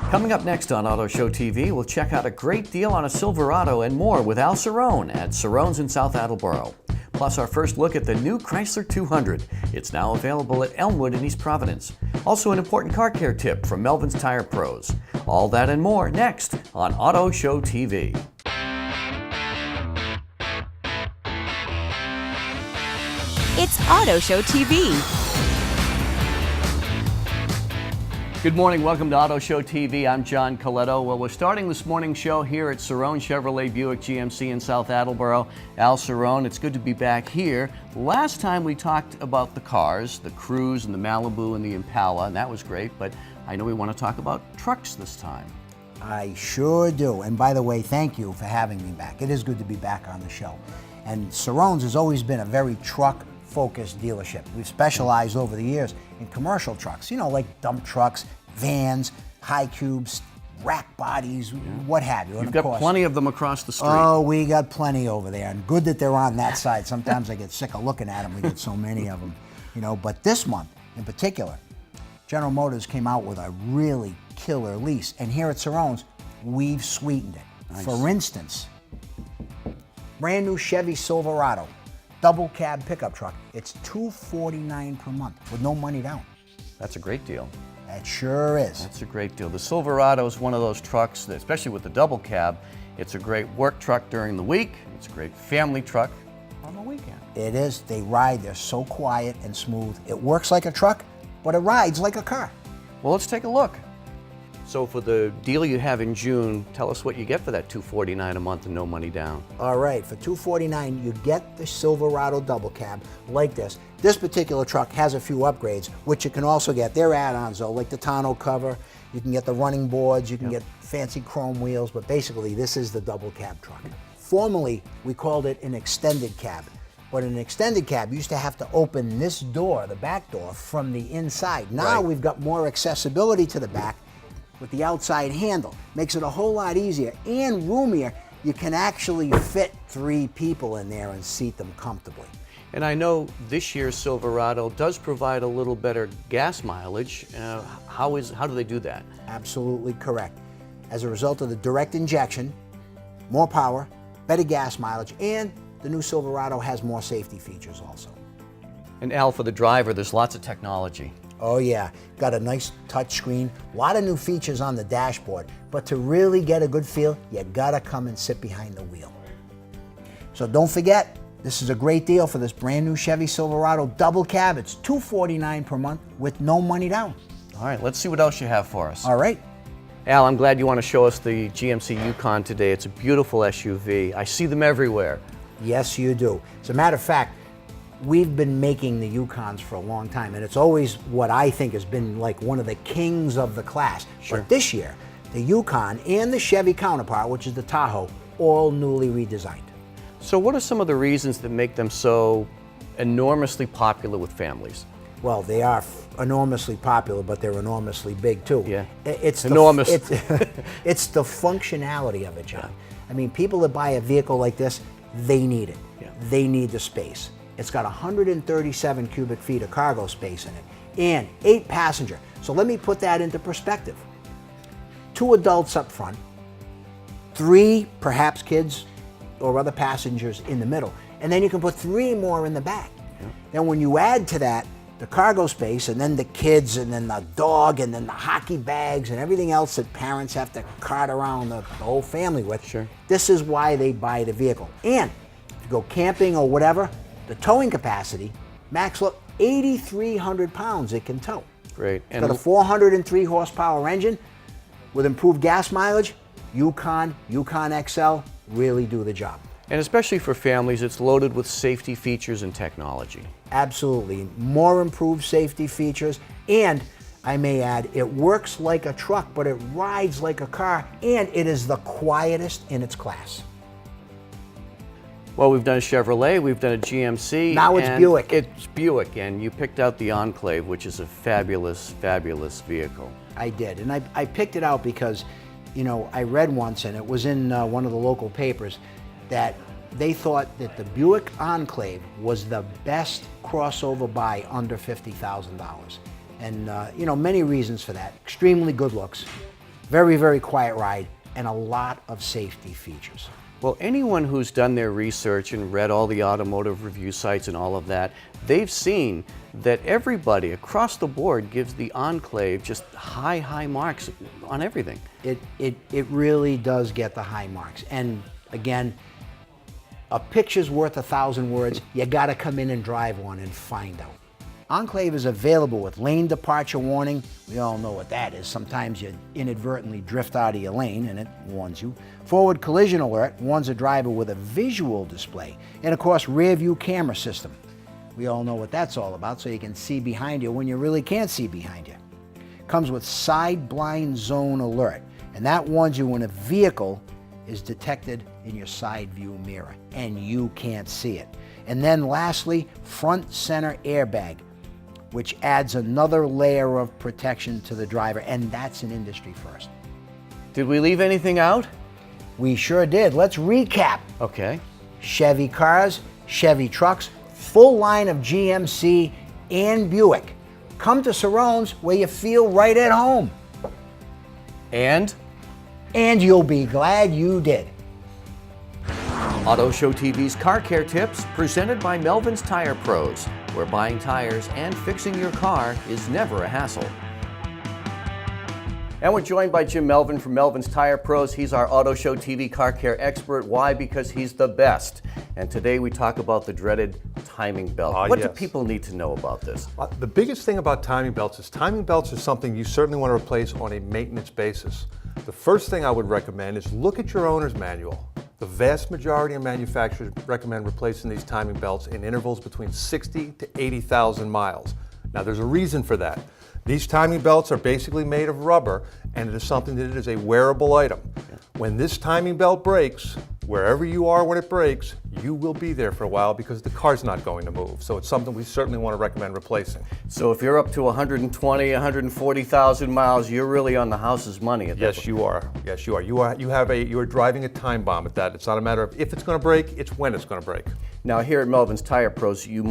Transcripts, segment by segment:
Coming up next on Auto Show TV, we'll check out a great deal on a Silverado and more with Al Cerrone at Cerrone's in South Attleboro. Plus our first look at the new Chrysler 200. It's now available at Elmwood in East Providence. Also an important car care tip from Melvin's Tire Pros. All that and more next on Auto Show TV. It's Auto Show TV. Good morning, welcome to Auto Show TV. I'm John Coletto. Well, we're starting this morning's show here at Cerrone Chevrolet Buick GMC in South Attleboro. Al Cerrone, it's good to be back here. Last time we talked about the cars, the Cruze and the Malibu and the Impala, and that was great, but I know we want to talk about trucks this time. I sure do. And by the way, thank you for having me back. It is good to be back on the show. And Cerrone's has always been a very truck-focused dealership. We've specialized over the years in commercial trucks, you know, like dump trucks, vans, high cubes, rack bodies, what have you. You've got plenty of them across the street. Oh, we got plenty over there, and good that they're on that side. Sometimes I get sick of looking at them. We get so many of them, you know. But this month, in particular, General Motors came out with a really killer lease, and here at Cerrone's, we've sweetened it. Nice. For instance, brand new Chevy Silverado, double cab pickup truck. It's $249 per month with no money down. That's a great deal. That sure is. That's a great deal. The Silverado is one of those trucks that, especially with the double cab, it's a great work truck during the week. It's a great family truck on the weekend. It is. They ride. They're so quiet and smooth. It works like a truck, but it rides like a car. Well, let's take a look. So for the deal you have in June, tell us what you get for that $249 a month and no money down. All right, for $249, you get the Silverado double cab like this. This particular truck has a few upgrades, which you can also get. They're add-ons though, like the tonneau cover. You can get the running boards, you can get fancy chrome wheels, but basically this is the double cab truck. Formerly, we called it an extended cab. But an extended cab used to have to open this door, the back door, from the inside. Now we've got more accessibility to the back with the outside handle. Makes it a whole lot easier and roomier. You can actually fit 3 people in there and seat them comfortably. And I know this year's Silverado does provide a little better gas mileage. How do they do that? Absolutely correct. As a result of the direct injection, more power, better gas mileage, and the new Silverado has more safety features also. And Al, for the driver, there's lots of technology. Oh yeah, got a nice touch screen, a lot of new features on the dashboard, but to really get a good feel, you gotta come and sit behind the wheel. So don't forget, this is a great deal for this brand new Chevy Silverado double cab. It's $249 per month with no money down. All right, let's see what else you have for us. All right. Al, I'm glad you want to show us the GMC Yukon today. It's a beautiful SUV. I see them everywhere. Yes, you do. As a matter of fact, we've been making the Yukons for a long time, and it's always what I think has been like one of the kings of the class. Sure. But this year, the Yukon and the Chevy counterpart, which is the Tahoe, all newly redesigned. So what are some of the reasons that make them so enormously popular with families? Well, they are enormously popular, but they're enormously big too. Yeah, it's enormous. It's the functionality of it, John. I mean, people that buy a vehicle like this, they need it. Yeah. They need the space. It's got 137 cubic feet of cargo space in it and 8 passenger. So let me put that into perspective. 2 adults up front, 3 perhaps kids or other passengers in the middle, and then you can put 3 more in the back. Yeah. Then when you add to that the cargo space and then the kids and then the dog and then the hockey bags and everything else that parents have to cart around the whole family with, Sure. This is why they buy the vehicle. And if you go camping or whatever, the towing capacity, max look, 8,300 pounds it can tow. Great. It's got a 403 horsepower engine with improved gas mileage. Yukon XL really do the job. And especially for families, it's loaded with safety features and technology. Absolutely. More improved safety features, and I may add, it works like a truck, but it rides like a car, and it is the quietest in its class. Well, we've done a Chevrolet, we've done a GMC. Now it's and Buick. It's Buick, and you picked out the Enclave, which is a fabulous, fabulous vehicle. I did, and I picked it out because, you know, I read once, and it was in one of the local papers, that they thought that the Buick Enclave was the best crossover buy under $50,000. And, you know, many reasons for that. Extremely good looks, Very, very quiet ride, and a lot of safety features. Well, anyone who's done their research and read all the automotive review sites and all of that, they've seen that everybody across the board gives the Enclave just high marks on everything. It really does get the high marks. And again, a picture's worth 1,000 words. You gotta come in and drive one and find out. Enclave is available with lane departure warning. We all know what that is. Sometimes you inadvertently drift out of your lane and it warns you. Forward collision alert warns a driver with a visual display. And of course, rear view camera system. We all know what that's all about, so you can see behind you when you really can't see behind you. Comes with side blind zone alert, and that warns you when a vehicle is detected in your side view mirror and you can't see it. And then lastly, front center airbag, which adds another layer of protection to the driver, and that's an industry first. Did we leave anything out? We sure did. Let's recap. Okay. Chevy cars, Chevy trucks, full line of GMC and Buick. Come to Cerrone's where you feel right at home. And you'll be glad you did. Auto Show TV's Car Care Tips, presented by Melvin's Tire Pros, where buying tires and fixing your car is never a hassle. And we're joined by Jim Melvin from Melvin's Tire Pros. He's our Auto Show TV car care expert. Why? Because he's the best. And today we talk about the dreaded timing belt. What do people need to know about this? The biggest thing about timing belts is something you certainly want to replace on a maintenance basis. The first thing I would recommend is look at your owner's manual. The vast majority of manufacturers recommend replacing these timing belts in intervals between 60 to 80,000 miles. Now there's a reason for that. These timing belts are basically made of rubber, and it is something that is a wearable item. When this timing belt breaks, wherever you are when it breaks, you will be there for a while because the car's not going to move. So it's something we certainly want to recommend replacing. So if you're up to 120, 140,000 miles, you're really on the house's money at that point. Yes, you are. Yes, you are. You are driving a time bomb at that. It's not a matter of if it's going to break, it's when it's going to break. Now here at Melvin's Tire Pros, you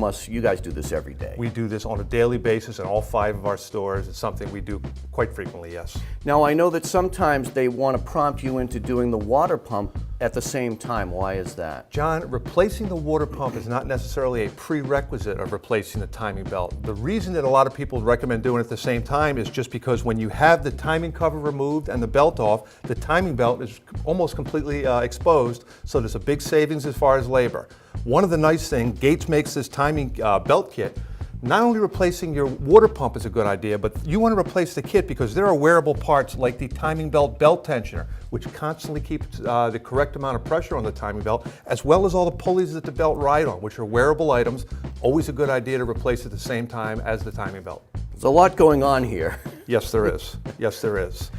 guys do this every day. We do this on a daily basis in all 5 of our stores. It's something we do quite frequently, yes. Now I know that sometimes they want to prompt you into doing the water pump at the same time. Why is that? John, replacing the water pump is not necessarily a prerequisite of replacing the timing belt. The reason that a lot of people recommend doing it at the same time is just because when you have the timing cover removed and the belt off, the timing belt is almost completely exposed, so there's a big savings as far as labor. One of the nice things, Gates makes this timing belt kit. Not only replacing your water pump is a good idea, but you want to replace the kit because there are wearable parts like the timing belt tensioner, which constantly keeps the correct amount of pressure on the timing belt, as well as all the pulleys that the belt ride on, which are wearable items. Always a good idea to replace at the same time as the timing belt. There's a lot going on here. Yes, there is. Yes, there is.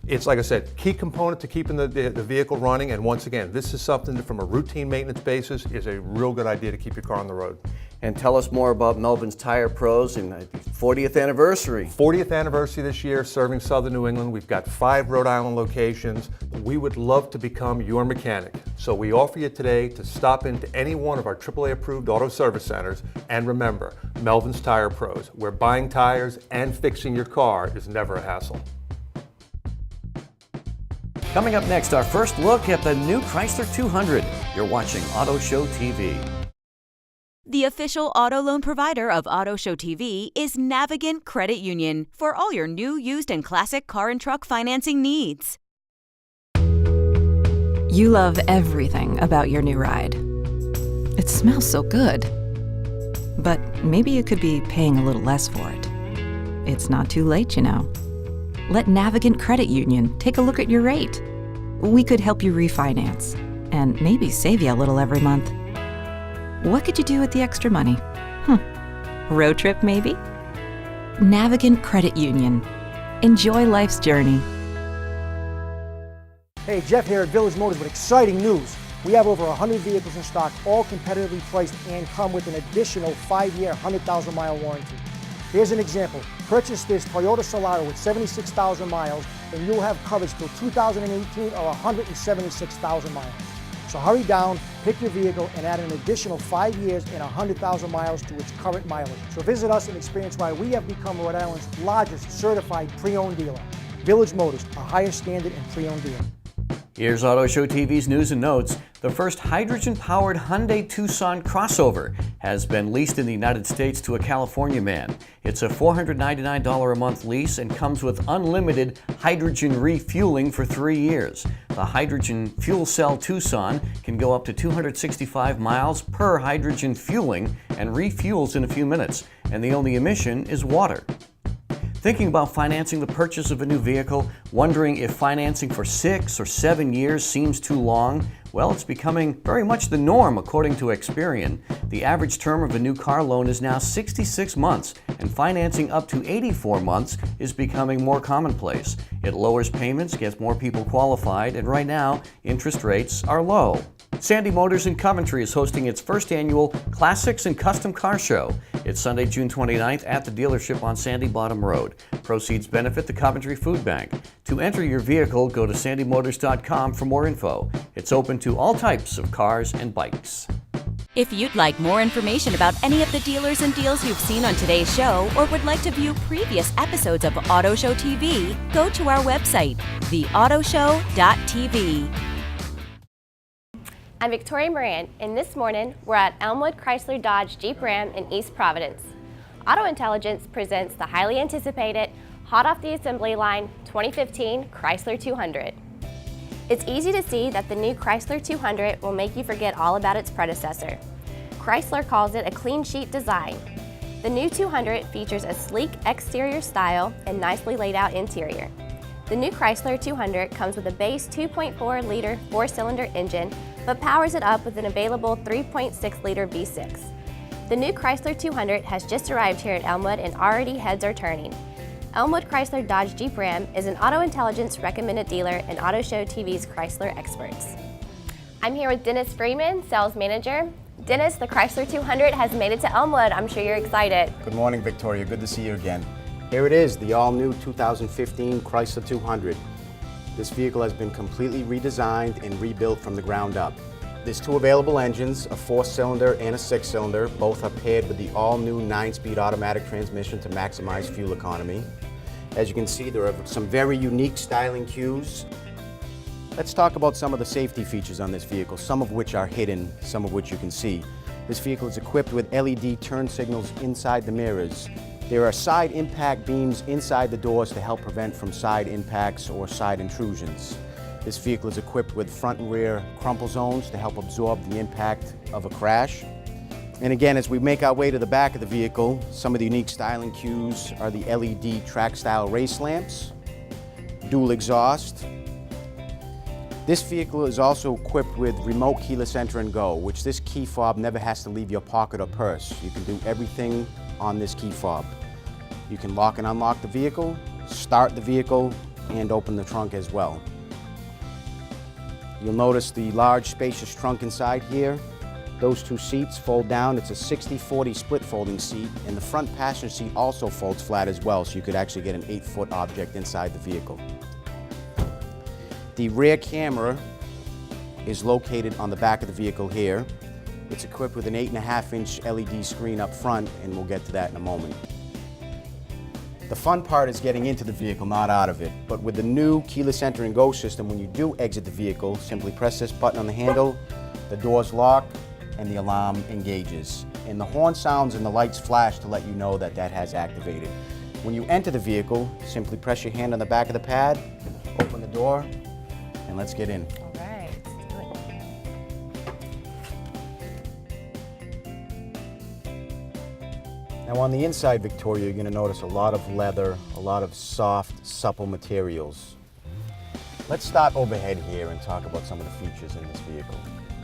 It's, like I said, key component to keeping the vehicle running. And once again, this is something that from a routine maintenance basis is a real good idea to keep your car on the road. And tell us more about Melvin's Tire Pros and 40th anniversary. 40th anniversary this year, serving Southern New England. We've got 5 Rhode Island locations. We would love to become your mechanic. So we offer you today to stop into any one of our AAA approved auto service centers. And remember, Melvin's Tire Pros, where buying tires and fixing your car is never a hassle. Coming up next, our first look at the new Chrysler 200. You're watching Auto Show TV. The official auto loan provider of Auto Show TV is Navigant Credit Union for all your new, used, and classic car and truck financing needs. You love everything about your new ride. It smells so good. But maybe you could be paying a little less for it. It's not too late, you know. Let Navigant Credit Union take a look at your rate. We could help you refinance and maybe save you a little every month. What could you do with the extra money? Road trip, maybe? Navigant Credit Union. Enjoy life's journey. Hey, Jeff here at Village Motors with exciting news. We have over 100 vehicles in stock, all competitively priced and come with an additional 5-year, 100,000-mile warranty. Here's an example. Purchase this Toyota Solara with 76,000 miles and you'll have coverage till 2018 or 176,000 miles. So hurry down, pick your vehicle, and add an additional 5 years and 100,000 miles to its current mileage. So visit us and experience why we have become Rhode Island's largest certified pre-owned dealer. Village Motors, a higher standard in pre-owned dealer. Here's Auto Show TV's news and notes. The first hydrogen-powered Hyundai Tucson crossover has been leased in the United States to a California man. It's a $499 a month lease and comes with unlimited hydrogen refueling for 3 years. The hydrogen fuel cell Tucson can go up to 265 miles per hydrogen fueling and refuels in a few minutes, and the only emission is water. Thinking about financing the purchase of a new vehicle, wondering if financing for 6 or 7 years seems too long? Well, it's becoming very much the norm according to Experian. The average term of a new car loan is now 66 months, and financing up to 84 months is becoming more commonplace. It lowers payments, gets more people qualified, and right now, interest rates are low. Sandy Motors in Coventry is hosting its first annual Classics and Custom Car Show. It's Sunday, June 29th at the dealership on Sandy Bottom Road. Proceeds benefit the Coventry Food Bank. To enter your vehicle, go to sandymotors.com for more info. It's open to all types of cars and bikes. If you'd like more information about any of the dealers and deals you've seen on today's show or would like to view previous episodes of Auto Show TV, go to our website, theautoshow.tv. I'm Victoria Moran, and this morning we're at Elmwood Chrysler Dodge Jeep Ram in East Providence. Auto Intelligence presents the highly anticipated, hot off the assembly line 2015 Chrysler 200. It's easy to see that the new Chrysler 200 will make you forget all about its predecessor. Chrysler calls it a clean sheet design. The new 200 features a sleek exterior style and nicely laid out interior. The new Chrysler 200 comes with a base 2.4-liter 4-cylinder engine, but powers it up with an available 3.6-liter V6. The new Chrysler 200 has just arrived here at Elmwood and already heads are turning. Elmwood Chrysler Dodge Jeep Ram is an Auto Intelligence recommended dealer and Auto Show TV's Chrysler experts. I'm here with Dennis Freeman, sales manager. Dennis, the Chrysler 200 has made it to Elmwood. I'm sure you're excited. Good morning, Victoria. Good to see you again. Here it is, the all-new 2015 Chrysler 200. This vehicle has been completely redesigned and rebuilt from the ground up. There's 2 available engines, a 4-cylinder and a 6-cylinder. Both are paired with the all-new 9-speed automatic transmission to maximize fuel economy. As you can see, there are some very unique styling cues. Let's talk about some of the safety features on this vehicle, some of which are hidden, some of which you can see. This vehicle is equipped with LED turn signals inside the mirrors. There are side impact beams inside the doors to help prevent from side impacts or side intrusions. This vehicle is equipped with front and rear crumple zones to help absorb the impact of a crash. And again, as we make our way to the back of the vehicle, some of the unique styling cues are the LED track style race lamps, dual exhaust. This vehicle is also equipped with remote keyless enter and go, which this key fob never has to leave your pocket or purse. You can do everything on this key fob. You can lock and unlock the vehicle, start the vehicle, and open the trunk as well. You'll notice the large spacious trunk inside here. Those 2 seats fold down. It's a 60-40 split folding seat, and the front passenger seat also folds flat as well, so you could actually get an 8-foot object inside the vehicle. The rear camera is located on the back of the vehicle here. It's equipped with an 8.5-inch LED screen up front, and we'll get to that in a moment. The fun part is getting into the vehicle, not out of it. But with the new keyless enter and go system, when you do exit the vehicle, simply press this button on the handle, the doors lock, and the alarm engages. And the horn sounds and the lights flash to let you know that that has activated. When you enter the vehicle, simply press your hand on the back of the pad, open the door, and let's get in. All right, let's do it. Now on the inside, Victoria, you're going to notice a lot of leather, a lot of soft, supple materials. Let's start overhead here and talk about some of the features in this vehicle.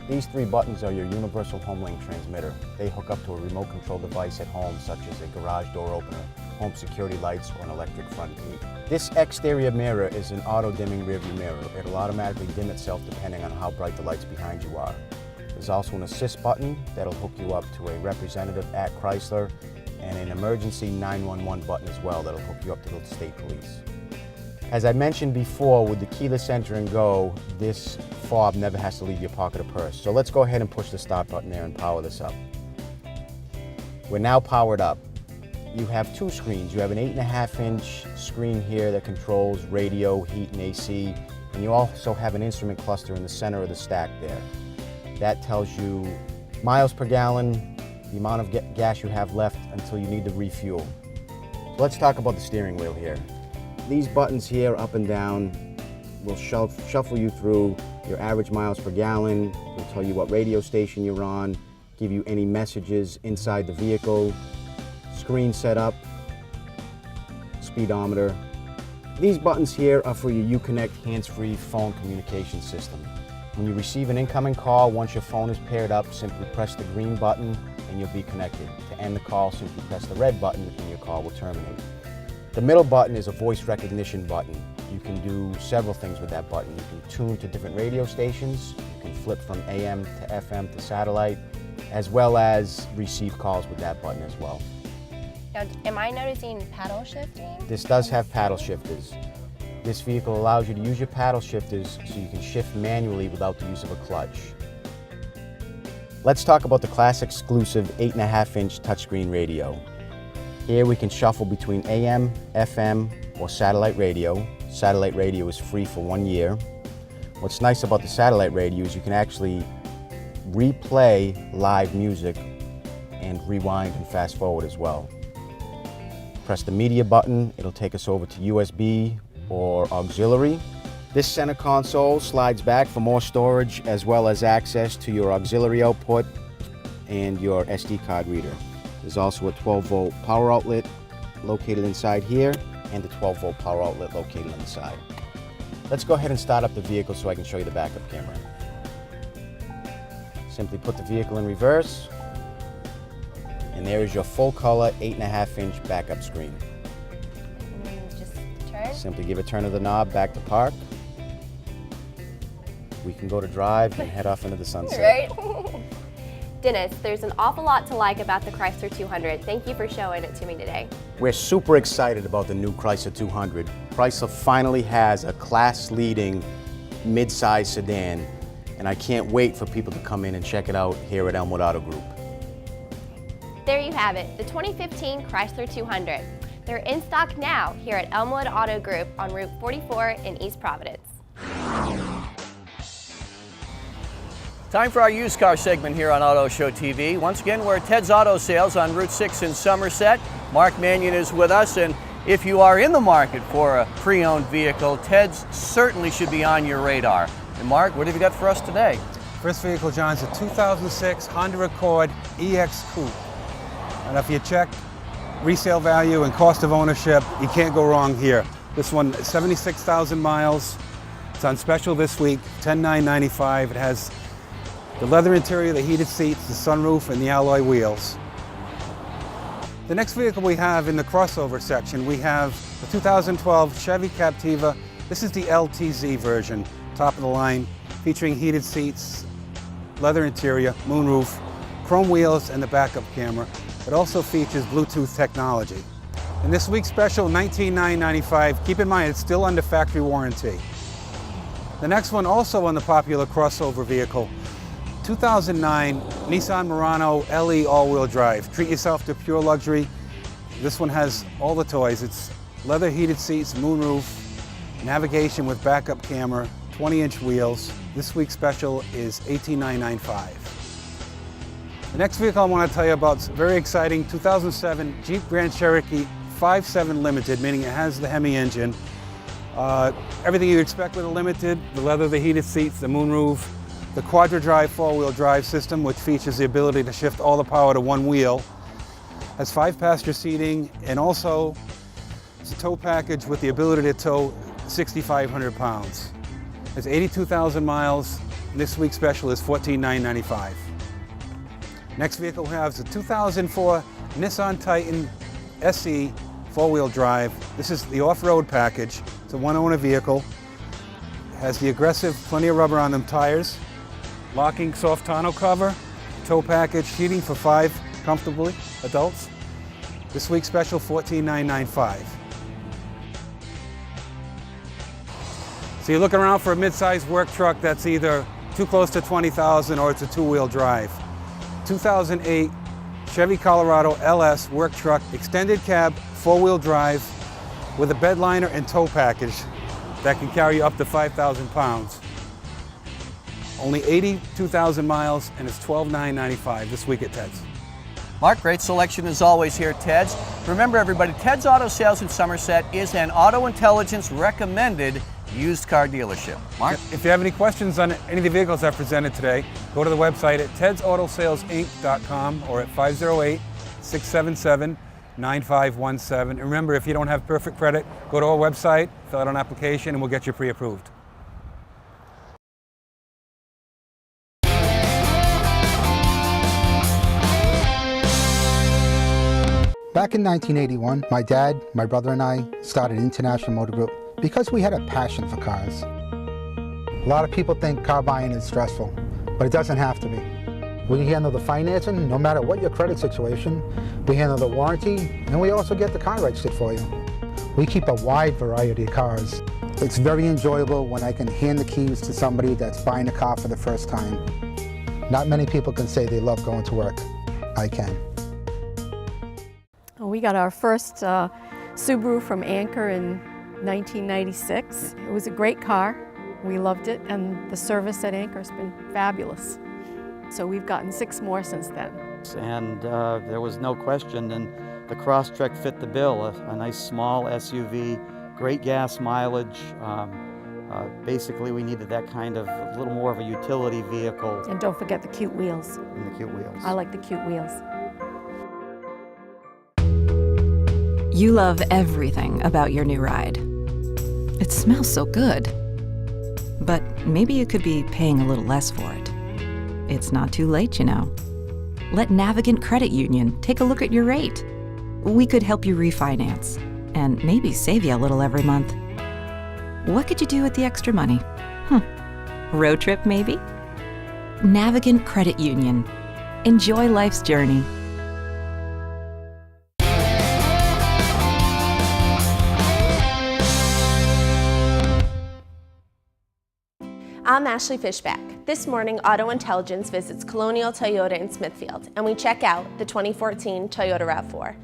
These 3 buttons are your universal HomeLink transmitter. They hook up to a remote control device at home, such as a garage door opener, home security lights, or an electric front gate. This exterior mirror is an auto-dimming rearview mirror. It'll automatically dim itself depending on how bright the lights behind you are. There's also an assist button that'll hook you up to a representative at Chrysler, and an emergency 911 button as well that'll hook you up to the state police. As I mentioned before, with the keyless enter and go, this fob never has to leave your pocket or purse. So let's go ahead and push the start button there and power this up. We're now powered up. you have two screens. You have an 8.5-inch screen here that controls radio, heat, and AC, and you also have an instrument cluster in the center of the stack there. That tells you miles per gallon, the amount of gas you have left until you need to refuel. So let's talk about the steering wheel here. These buttons here, up and down, will shuffle you through your average miles per gallon. It'll tell you what radio station you're on, give you any messages inside the vehicle, screen setup, speedometer. These buttons here are for your Uconnect hands-free phone communication system. When you receive an incoming call, once your phone is paired up, simply press the green button and you'll be connected. To end the call, simply press the red button and your call will terminate. The middle button is a voice recognition button. You can do several things with that button. You can tune to different radio stations, you can flip from AM to FM to satellite, as well as receive calls with that button as well. Now, am I noticing paddle shifting? This does have paddle shifters. This vehicle allows you to use your paddle shifters so you can shift manually without the use of a clutch. Let's talk about the class exclusive 8.5-inch touchscreen radio. Here we can shuffle between AM, FM, or satellite radio. Satellite radio is free for 1 year. What's nice about the satellite radio is you can actually replay live music and rewind and fast forward as well. Press the media button, it'll take us over to USB or auxiliary. This center console slides back for more storage as well as access to your auxiliary output and your SD card reader. There's also a 12-volt power outlet located inside here and a 12-volt power outlet located on the side. Let's go ahead and start up the vehicle so I can show you the backup camera. Simply put the vehicle in reverse, and there is your full-color 8.5-inch backup screen. Just turn. Simply give a turn of the knob back to park. We can go to drive and head off into the sunset. Right? Dennis, there's an awful lot to like about the Chrysler 200. Thank you for showing it to me today. We're super excited about the new Chrysler 200. Chrysler finally has a class-leading mid-size sedan, and I can't wait for people to come in and check it out here at Elmwood Auto Group. There you have it, the 2015 Chrysler 200. They're in stock now here at Elmwood Auto Group on Route 44 in East Providence. Time for our used car segment here on Auto Show TV. Once again, we're at Ted's Auto Sales on Route 6 in Somerset. Mark Mannion is with us, and if you are in the market for a pre-owned vehicle, Ted's certainly should be on your radar. And Mark, what have you got for us today? First vehicle, John, is a 2006 Honda Accord EX Coupe. And if you check resale value and cost of ownership, you can't go wrong here. This one, 76,000 miles. It's on special this week, $10,995. It has the leather interior, the heated seats, the sunroof, and the alloy wheels. The next vehicle we have in the crossover section, we have the 2012 Chevy Captiva. This is the LTZ version, top of the line, featuring heated seats, leather interior, moonroof, chrome wheels, and the backup camera. It also features Bluetooth technology. In this week's special, $19,995. Keep in mind, it's still under factory warranty. The next one, also on the popular crossover vehicle, 2009 Nissan Murano LE all-wheel drive. Treat yourself to pure luxury. This one has all the toys. It's leather heated seats, moonroof, navigation with backup camera, 20-inch wheels. This week's special is $18,995. The next vehicle I want to tell you about is very exciting, 2007 Jeep Grand Cherokee 5.7 Limited, meaning it has the Hemi engine. Everything you expect with a Limited, the leather, the heated seats, the moonroof, the Quadra-Drive four-wheel drive system, which features the ability to shift all the power to one wheel. Has 5-passenger seating, and also it's a tow package with the ability to tow 6,500 pounds. It's 82,000 miles. This week's special is $14,995. Next vehicle we have is a 2004 Nissan Titan SE four-wheel drive. This is the off-road package. It's a one-owner vehicle. It has the aggressive, plenty of rubber on them tires, locking soft tonneau cover, tow package, heating for 5 comfortably adults. This week's special, $14,995. So you're looking around for a mid-sized work truck that's either too close to 20,000 or it's a two-wheel drive. 2008 Chevy Colorado LS work truck, extended cab, four-wheel drive, with a bed liner and tow package that can carry up to 5,000 pounds. Only 82,000 miles, and it's $12,995 this week at Ted's. Mark, great selection as always here at Ted's. Remember everybody, Ted's Auto Sales in Somerset is an Auto Intelligence recommended used car dealership. Mark? If you have any questions on any of the vehicles I've presented today, go to the website at tedsautosalesInc.com or at 508-677-9517. And remember, if you don't have perfect credit, go to our website, fill out an application, and we'll get you pre-approved. Back in 1981, my dad, my brother, and I started International Motor Group because we had a passion for cars. A lot of people think car buying is stressful, but it doesn't have to be. We handle the financing, no matter what your credit situation. We handle the warranty, and we also get the car registered for you. We keep a wide variety of cars. It's very enjoyable when I can hand the keys to somebody that's buying a car for the first time. Not many people can say they love going to work. I can. We got our first Subaru from Anchor in 1996. It was a great car. We loved it, and the service at Anchor has been fabulous. So we've gotten 6 more since then. And there was no question, and the Crosstrek fit the bill. A nice small SUV, great gas mileage. Basically, we needed that kind of a little more of a utility vehicle. And don't forget the cute wheels. And the cute wheels. I like the cute wheels. You love everything about your new ride. It smells so good. But maybe you could be paying a little less for it. It's not too late, you know. Let Navigant Credit Union take a look at your rate. We could help you refinance and maybe save you a little every month. What could you do with the extra money? Road trip, maybe? Navigant Credit Union. Enjoy life's journey. I'm Ashley Fishback. This morning, Auto Intelligence visits Colonial Toyota in Smithfield, and we check out the 2014 Toyota RAV4.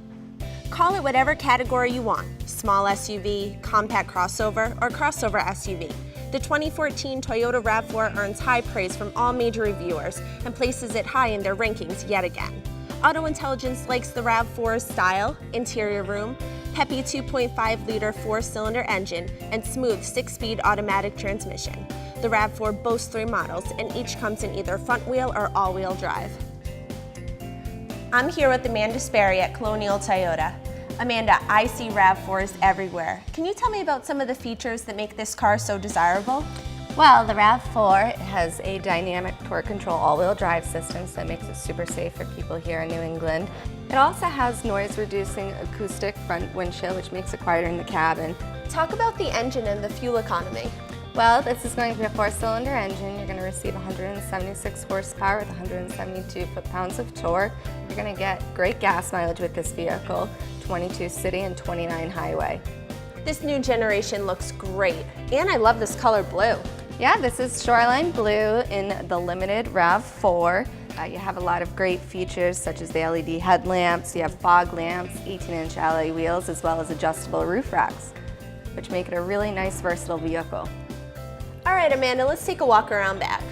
Call it whatever category you want, small SUV, compact crossover, or crossover SUV. The 2014 Toyota RAV4 earns high praise from all major reviewers and places it high in their rankings yet again. Auto Intelligence likes the RAV4's style, interior room, peppy 2.5-liter 4-cylinder engine, and smooth 6-speed automatic transmission. The RAV4 boasts 3 models, and each comes in either front-wheel or all-wheel drive. I'm here with Amanda Sperry at Colonial Toyota. Amanda, I see RAV4s everywhere. Can you tell me about some of the features that make this car so desirable? Well, the RAV4 has a dynamic torque control all-wheel drive system, so it makes it super safe for people here in New England. It also has noise-reducing acoustic front windshield, which makes it quieter in the cabin. Talk about the engine and the fuel economy. Well, this is going to be a 4-cylinder engine. You're going to receive 176 horsepower with 172 foot-pounds of torque. You're going to get great gas mileage with this vehicle, 22 city and 29 highway. This new generation looks great, and I love this color blue. Yeah, this is Shoreline Blue in the limited RAV4. You have a lot of great features such as the LED headlamps, you have fog lamps, 18-inch alloy wheels, as well as adjustable roof racks, which make it a really nice, versatile vehicle. All right, Amanda, let's take a walk around back.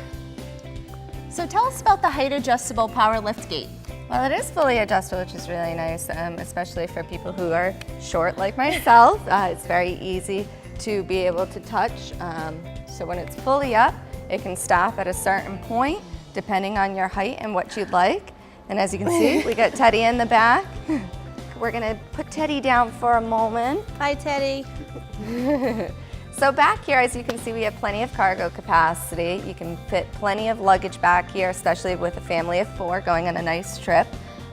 So tell us about the height adjustable power lift gate. Well, it is fully adjustable, which is really nice, especially for people who are short like myself. It's very easy to be able to touch. So when it's fully up, it can stop at a certain point, depending on your height and what you'd like. And as you can see, we got Teddy in the back. We're gonna put Teddy down for a moment. Hi, Teddy. So back here, as you can see, we have plenty of cargo capacity. You can fit plenty of luggage back here, especially with a family of 4 going on a nice trip.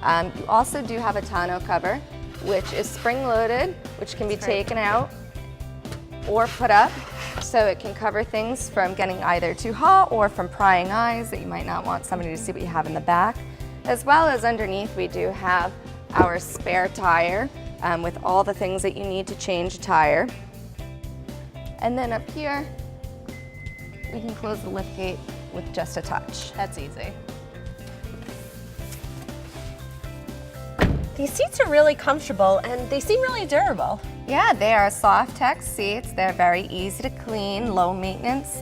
You also do have a tonneau cover, which is spring-loaded, which can be taken out or put up, so it can cover things from getting either too hot or from prying eyes that you might not want somebody to see what you have in the back. As well as underneath, we do have our spare tire with all the things that you need to change a tire. And then up here, we can close the lift gate with just a touch. That's easy. These seats are really comfortable and they seem really durable. Yeah, they are Softex seats. They're very easy to clean, low maintenance,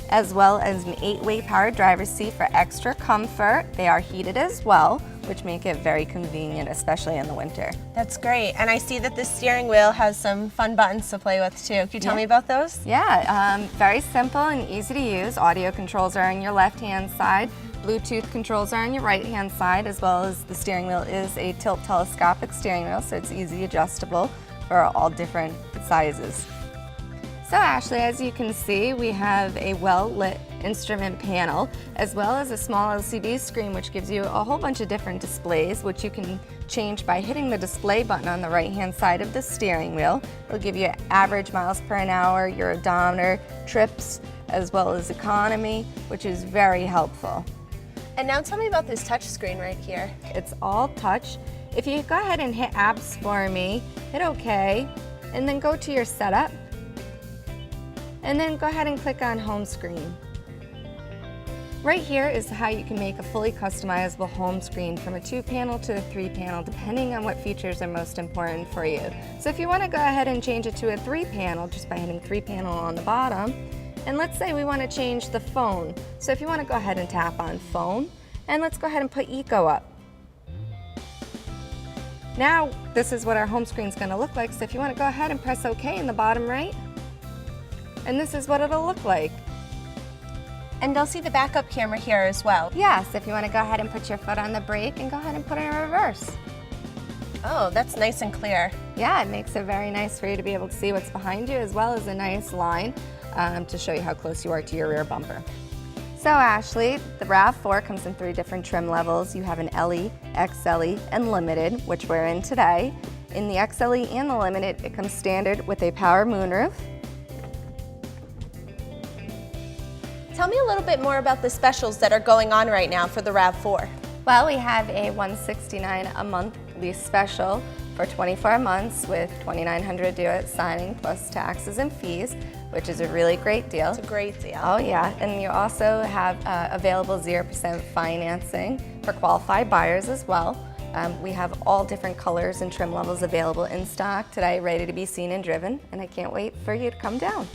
as well as an 8-way power driver's seat for extra comfort. They are heated as well, which make it very convenient, especially in the winter. That's great. And I see that the steering wheel has some fun buttons to play with too. Can you tell me about those? Yeah, very simple and easy to use. Audio controls are on your left-hand side. Bluetooth controls are on your right-hand side, as well as the steering wheel is a tilt telescopic steering wheel, so it's easy adjustable for all different sizes. So Ashley, as you can see, we have a well-lit instrument panel, as well as a small LCD screen, which gives you a whole bunch of different displays, which you can change by hitting the display button on the right-hand side of the steering wheel. It'll give you average miles per hour, your odometer, trips, as well as economy, which is very helpful. And now tell me about this touch screen right here. It's all touch. If you go ahead and hit apps for me, hit OK, and then go to your setup, and then go ahead and click on home screen. Right here is how you can make a fully customizable home screen from a 2-panel to a 3-panel, depending on what features are most important for you. So if you want to go ahead and change it to a 3-panel, just by hitting 3-panel on the bottom, and let's say we want to change the phone. So if you want to go ahead and tap on phone, and let's go ahead and put Eco up. Now this is what our home screen is going to look like. So if you want to go ahead and press OK in the bottom right, and this is what it'll look like. And they'll see the backup camera here as well. Yes, if you want to go ahead and put your foot on the brake and go ahead and put it in reverse. Oh, that's nice and clear. Yeah, it makes it very nice for you to be able to see what's behind you, as well as a nice line to show you how close you are to your rear bumper. So Ashley, the RAV4 comes in 3 different trim levels. You have an LE, XLE, and Limited, which we're in today. In the XLE and the Limited, it comes standard with a power moonroof. Tell me a little bit more about the specials that are going on right now for the RAV4. Well, we have a $169 a month lease special for 24 months with $2,900 due at signing plus taxes and fees, which is a really great deal. It's a great deal. Oh yeah, and you also have available 0% financing for qualified buyers as well. We have all different colors and trim levels available in stock today, ready to be seen and driven, and I can't wait for you to come down.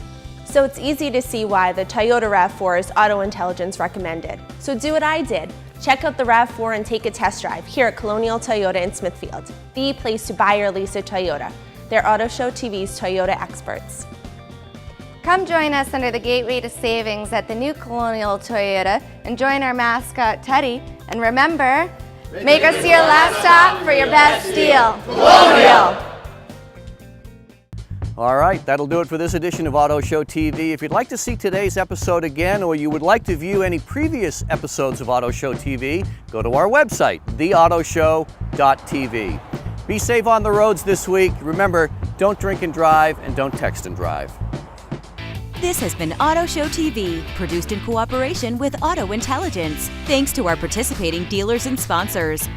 So it's easy to see why the Toyota RAV4 is Auto Intelligence recommended. So do what I did. Check out the RAV4 and take a test drive here at Colonial Toyota in Smithfield, the place to buy or lease a Toyota. They're Auto Show TV's Toyota experts. Come join us under the gateway to savings at the new Colonial Toyota and join our mascot Teddy. And remember, make us your last stop for your best deal. Colonial! All right, that'll do it for this edition of Auto Show TV. If you'd like to see today's episode again, or you would like to view any previous episodes of Auto Show TV, go to our website, theautoshow.tv. Be safe on the roads this week. Remember, don't drink and drive, and don't text and drive. This has been Auto Show TV, produced in cooperation with Auto Intelligence. Thanks to our participating dealers and sponsors.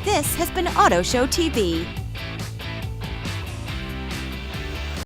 This has been Auto Show TV.